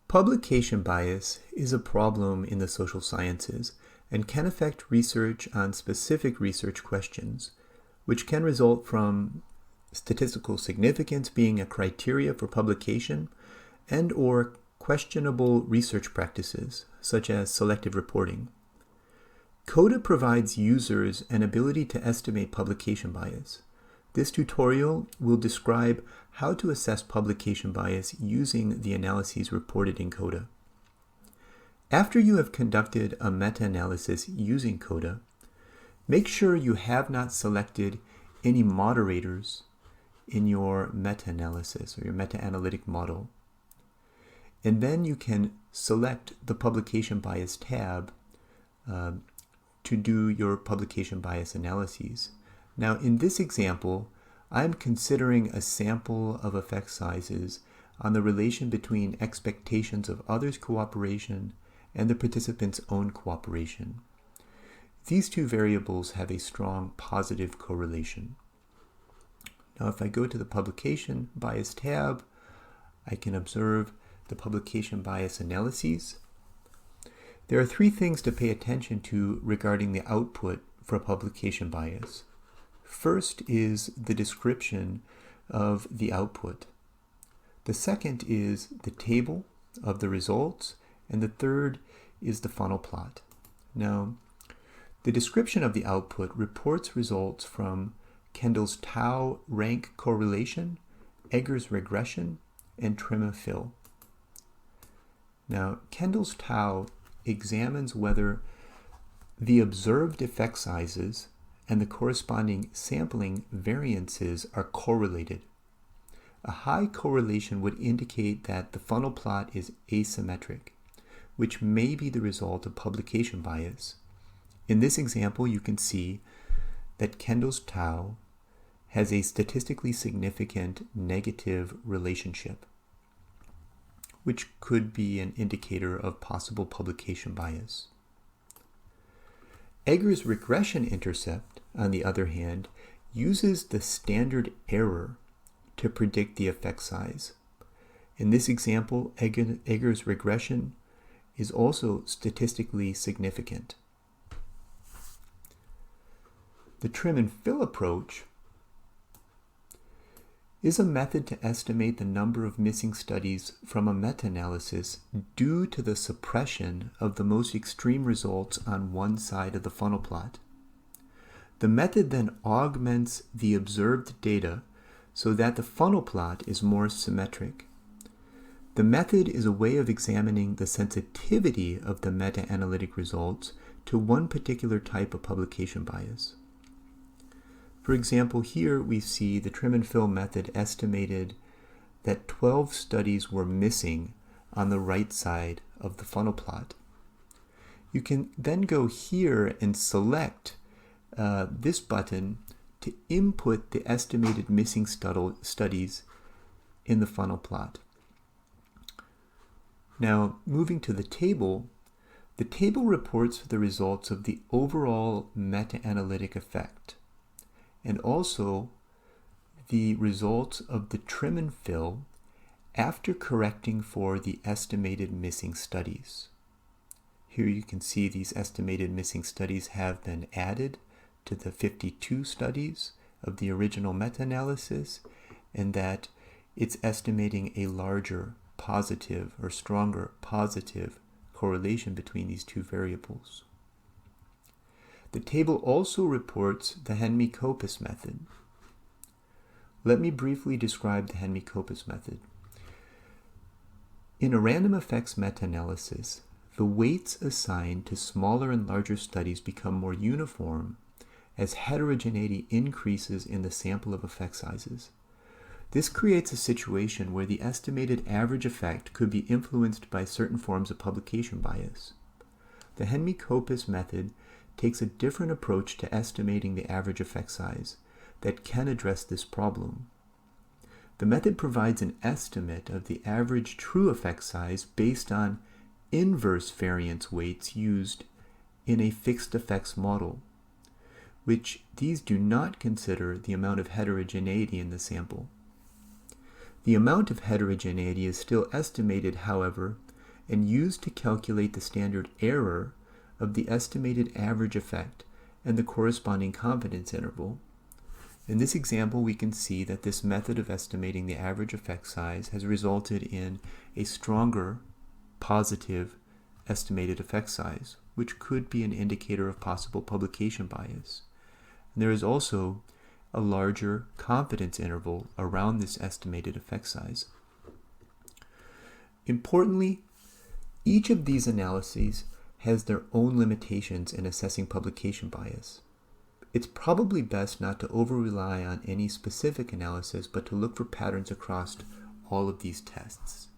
Publication bias is a problem in the social sciences and can affect research on specific research questions, which can result from statistical significance being a criteria for publication and/or questionable research practices, such as selective reporting. CoDa provides users an ability to estimate publication bias. This tutorial will describe how to assess publication bias using the analyses reported in CoDa. After you have conducted a meta-analysis using CoDa, make sure you have not selected any moderators in your meta-analysis or your meta-analytic model. And then you can select the publication bias tab to do your publication bias analyses. Now, in this example, I'm considering a sample of effect sizes on the relation between expectations of others' cooperation and the participants' own cooperation. These two variables have a strong positive correlation. Now, if I go to the publication bias tab, I can observe the publication bias analyses. There are three things to pay attention to regarding the output for publication bias. First is the description of the output. The second is the table of the results, and the third is the funnel plot. Now, the description of the output reports results from Kendall's tau rank correlation, Egger's regression, and trim and fill. Now, Kendall's tau examines whether the observed effect sizes and the corresponding sampling variances are correlated. A high correlation would indicate that the funnel plot is asymmetric, which may be the result of publication bias. In this example, you can see that Kendall's tau has a statistically significant negative relationship, which could be an indicator of possible publication bias. Egger's regression intercept, on the other hand, uses the standard error to predict the effect size. In this example, Egger's regression is also statistically significant. The trim and fill approach is a method to estimate the number of missing studies from a meta-analysis due to the suppression of the most extreme results on one side of the funnel plot. The method then augments the observed data so that the funnel plot is more symmetric. The method is a way of examining the sensitivity of the meta-analytic results to one particular type of publication bias. For example, here we see the trim and fill method estimated that 12 studies were missing on the right side of the funnel plot. You can then go here and select this button to input the estimated missing studies in the funnel plot. Now, moving to the table reports the results of the overall meta-analytic effect, and also the results of the trim and fill after correcting for the estimated missing studies. Here you can see these estimated missing studies have been added to the 52 studies of the original meta-analysis, and that it's estimating a larger positive or stronger positive correlation between these two variables. The table also reports the Henry-Kopis method. Let me briefly describe the Henry-Kopis method. In a random effects meta-analysis, the weights assigned to smaller and larger studies become more uniform as heterogeneity increases in the sample of effect sizes. This creates a situation where the estimated average effect could be influenced by certain forms of publication bias. The Henry-Kopis method takes a different approach to estimating the average effect size that can address this problem. The method provides an estimate of the average true effect size based on inverse variance weights used in a fixed effects model, which these do not consider the amount of heterogeneity in the sample. The amount of heterogeneity is still estimated, however, and used to calculate the standard error of the estimated average effect and the corresponding confidence interval. In this example, we can see that this method of estimating the average effect size has resulted in a stronger positive estimated effect size, which could be an indicator of possible publication bias. And there is also a larger confidence interval around this estimated effect size. Importantly, each of these analyses has their own limitations in assessing publication bias. It's probably best not to over-rely on any specific analysis, but to look for patterns across all of these tests.